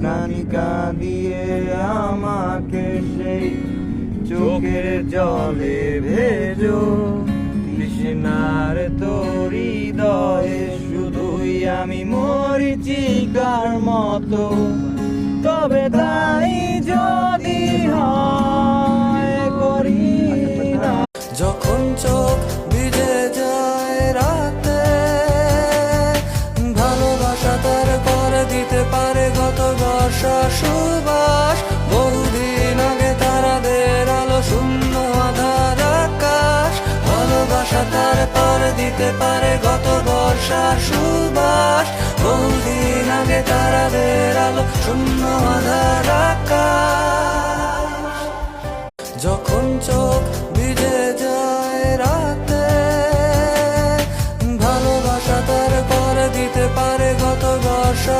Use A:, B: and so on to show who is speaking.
A: নানি কাঁদিয়ে আমাকে সেই চোখের জলে ভেজো, তৃষ্ণার তোর হৃদয়ে শুধুই আমি মরিচিকার মতো। তবে তাই যদি হয় করি না,
B: যখন চোখ ভিজে যায় রাতে, ভালোবাসা তার করে দিতে পারে গত বর্ষা সুবাস। বহুদিন আগে তারাদের আলো শূন্য আধার আকাশ, ভালোবাসা তার করে দিতে পারে গত বর্ষা সুবাস। বহুদিন আগে তারাদের আলো শূন্য আধার